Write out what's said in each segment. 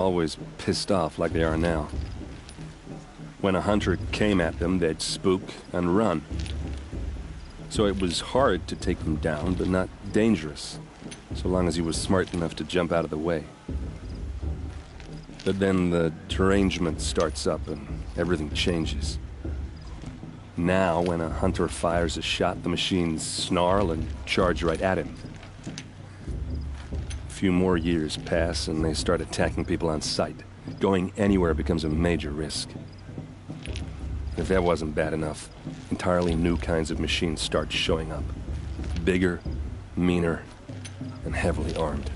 always pissed off like they are now. When a hunter came at them, they'd spook and run. So it was hard to take them down, but not dangerous, so long as he was smart enough to jump out of the way. But then the derangement starts up and everything changes. Now, when a hunter fires a shot, the machines snarl and charge right at him. A few more years pass and they start attacking people on sight. Going anywhere becomes a major risk. If that wasn't bad enough, entirely new kinds of machines start showing up. Bigger, meaner, and heavily armed.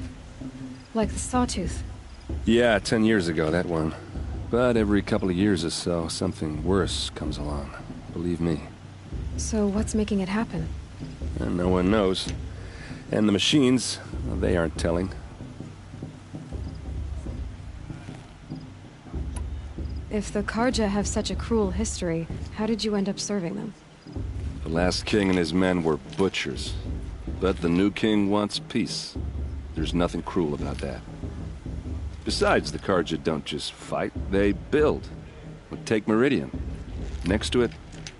Like the Sawtooth? Yeah, 10 years ago, that one. But every couple of years or so, something worse comes along. Believe me. So what's making it happen? And no one knows. And the machines, well, they aren't telling. If the Carja have such a cruel history, how did you end up serving them? The last king and his men were butchers. But the new king wants peace. There's nothing cruel about that. Besides, the Carja don't just fight, they build. But take Meridian. Next to it,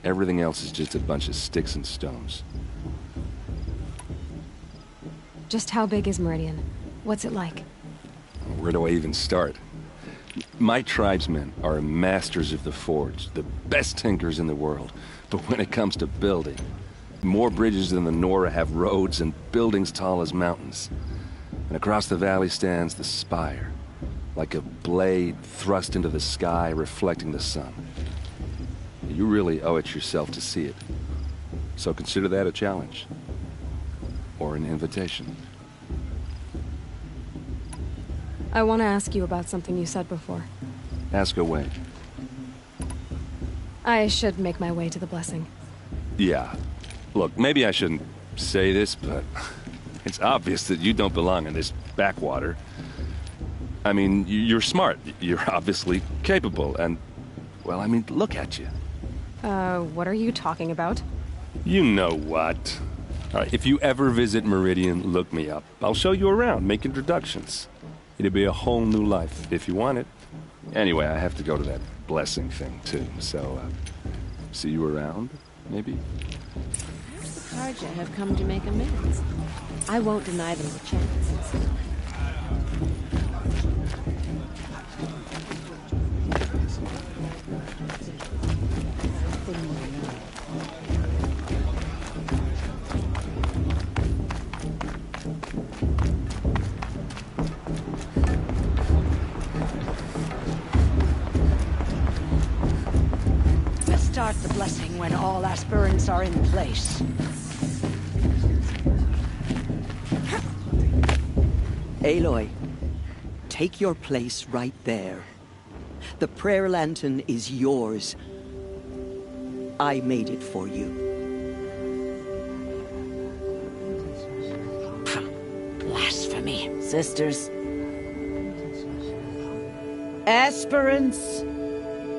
everything else is just a bunch of sticks and stones. Just how big is Meridian? What's it like? Where do I even start? My tribesmen are masters of the forge, the best tinkers in the world. But when it comes to building, more bridges than the Nora have roads and buildings tall as mountains. And across the valley stands the spire, like a blade thrust into the sky reflecting the sun. You really owe it yourself to see it. So consider that a challenge. Or an invitation. I want to ask you about something you said before. Ask away. I should make my way to the blessing. Yeah. Look, maybe I shouldn't say this, but it's obvious that you don't belong in this backwater. I mean, you're smart. You're obviously capable, and... well, I mean, look at you. What are you talking about? You know what. All right, if you ever visit Meridian, look me up. I'll show you around, make introductions. It'll be a whole new life, if you want it. Anyway, I have to go to that blessing thing, too, so, see you around, maybe? The Carja have come to make amends. I won't deny them the chance. Start the blessing when all aspirants are in place. Aloy, take your place right there. The prayer lantern is yours. I made it for you. Blasphemy. Sisters. Aspirants,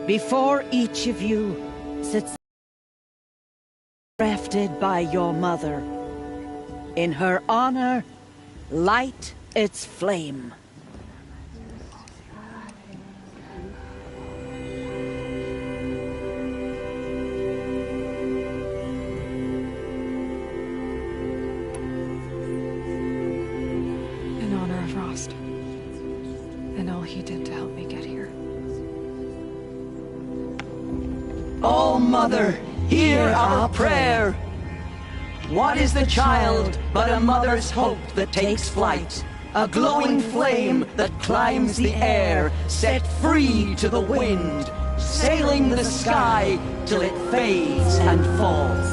before each of you sits crafted by your mother. In her honor, light its flame. In honor of Rost. And all he did to help me get here. Oh, Mother, hear our prayer. What is the child but a mother's hope that takes flight? A glowing flame that climbs the air, set free to the wind, sailing the sky till it fades and falls.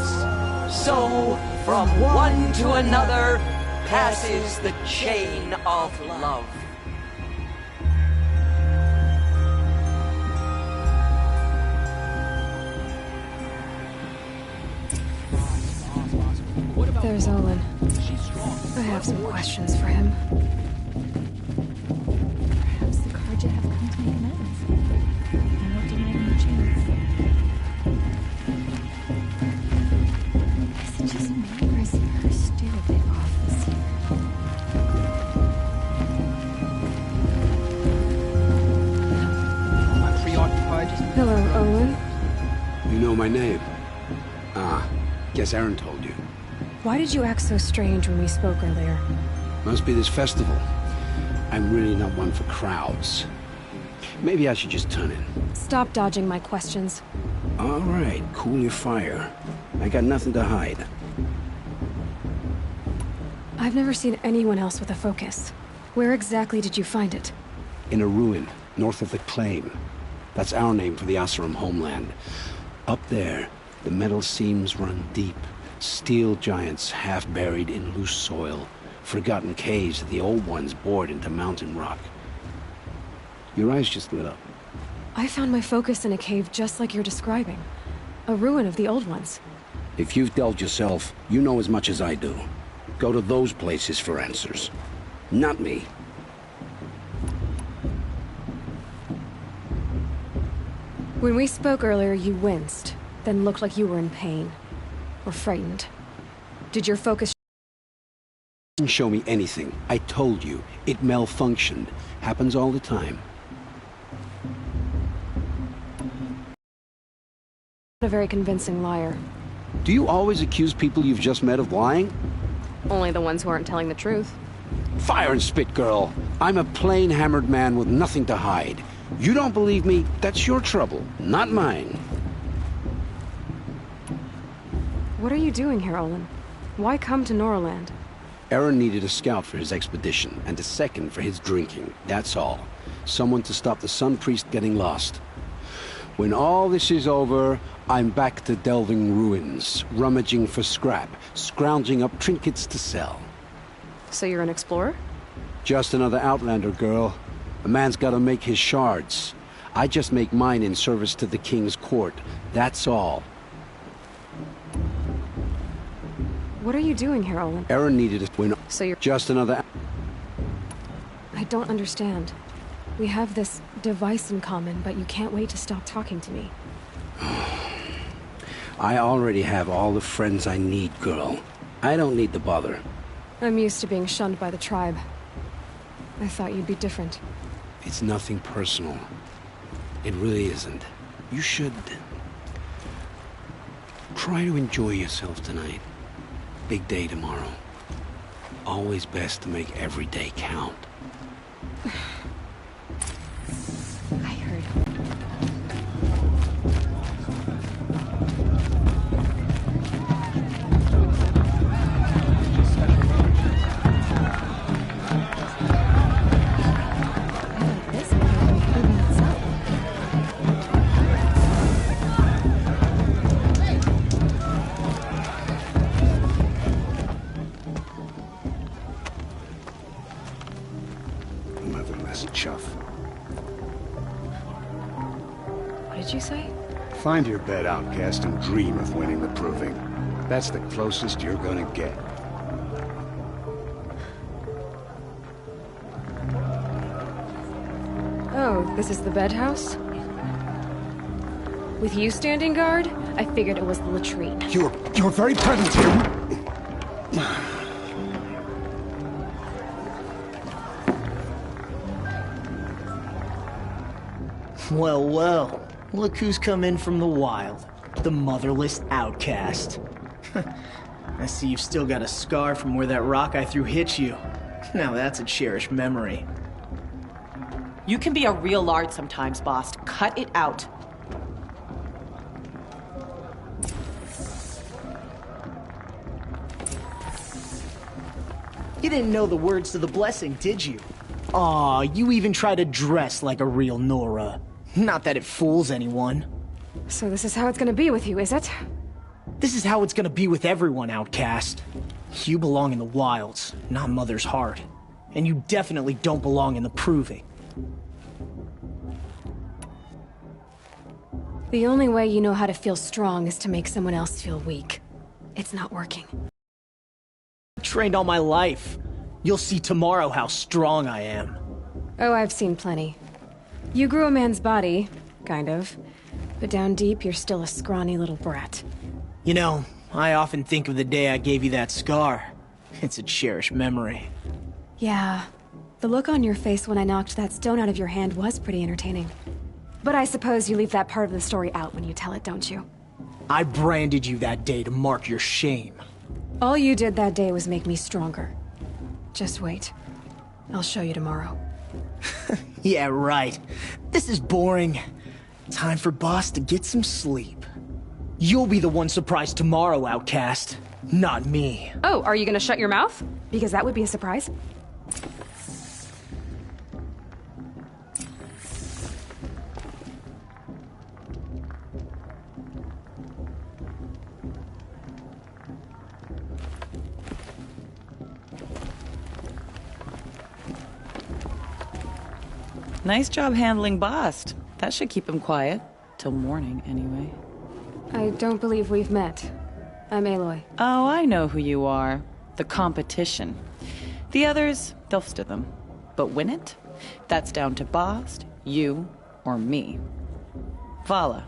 So, from one to another, passes the chain of love. There's Olin. I have some questions for him. Perhaps the Carja have come to make amends. I won't deny them a chance. Is it just me, or is her stew a bit off this year? Hello, Olin. You know my name? Ah, guess Aaron told you. Why did you act so strange when we spoke earlier? Must be this festival. I'm really not one for crowds. Maybe I should just turn in. Stop dodging my questions. All right, cool your fire. I got nothing to hide. I've never seen anyone else with a focus. Where exactly did you find it? In a ruin, north of the Claim. That's our name for the Oseram homeland. Up there, the metal seams run deep. Steel giants half buried in loose soil. Forgotten caves that the old ones bored into mountain rock. Your eyes just lit up. I found my focus in a cave just like you're describing. A ruin of the old ones. If you've delved yourself, you know as much as I do. Go to those places for answers. Not me. When we spoke earlier, you winced, then looked like you were in pain. Or frightened. Did your focus... Didn't show me anything. I told you. It malfunctioned. Happens all the time. a very convincing liar. Do you always accuse people you've just met of lying? Only the ones who aren't telling the truth. Fire and spit, girl. I'm a plain hammered man with nothing to hide. You don't believe me, that's your trouble, not mine. What are you doing here, Olin? Why come to Norland? Aaron needed a scout for his expedition, and a second for his drinking, that's all. Someone to stop the Sun Priest getting lost. When all this is over, I'm back to delving ruins, rummaging for scrap, scrounging up trinkets to sell. So you're an explorer? Just another Outlander, girl. A man's gotta make his shards. I just make mine in service to the King's court, that's all. What are you doing here, Olin? Aaron needed a win. So you're... Just another... I don't understand. We have this device in common, but you can't wait to stop talking to me. I already have all the friends I need, girl. I don't need the bother. I'm used to being shunned by the tribe. I thought you'd be different. It's nothing personal. It really isn't. You should... try to enjoy yourself tonight. Big day tomorrow. Always best to make every day count. I heard. Motherless chuff. What did you say? Find your bed, outcast, and dream of winning the proving. That's the closest you're gonna get. Oh, this is the bedhouse? With you standing guard, I figured it was the latrine. Your very presence here... Well, well. Look who's come in from the wild. The motherless outcast. I see you've still got a scar from where that rock I threw hit you. Now that's a cherished memory. You can be a real lard sometimes, boss. Cut it out. You didn't know the words to the blessing, did you? Aw, you even try to dress like a real Nora. Not that it fools anyone. So this is how it's gonna be with you, is it? This is how it's gonna be with everyone, outcast. You belong in the wilds, not Mother's heart. And you definitely don't belong in the proving. The only way you know how to feel strong is to make someone else feel weak. It's not working. I've trained all my life. You'll see tomorrow how strong I am. Oh, I've seen plenty. You grew a man's body, kind of. But down deep, you're still a scrawny little brat. You know, I often think of the day I gave you that scar. It's a cherished memory. Yeah. The look on your face when I knocked that stone out of your hand was pretty entertaining. But I suppose you leave that part of the story out when you tell it, don't you? I branded you that day to mark your shame. All you did that day was make me stronger. Just wait. I'll show you tomorrow. Yeah, right. This is boring. Time for Boss to get some sleep. You'll be the one surprised tomorrow, Outcast. Not me. Oh, are you gonna shut your mouth? Because that would be a surprise. Nice job handling Bast. That should keep him quiet. Till morning, anyway. I don't believe we've met. I'm Aloy. Oh, I know who you are. The competition. The others, they'll steal them. But win it? That's down to Bast, you, or me. Vala.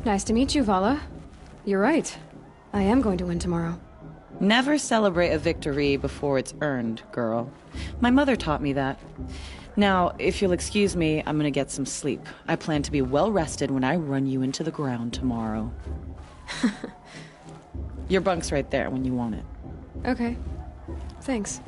Nice to meet you, Vala. You're right. I am going to win tomorrow. Never celebrate a victory before it's earned, girl. My mother taught me that. Now, if you'll excuse me, I'm gonna get some sleep. I plan to be well rested when I run you into the ground tomorrow. Your bunk's right there when you want it. Okay. Thanks.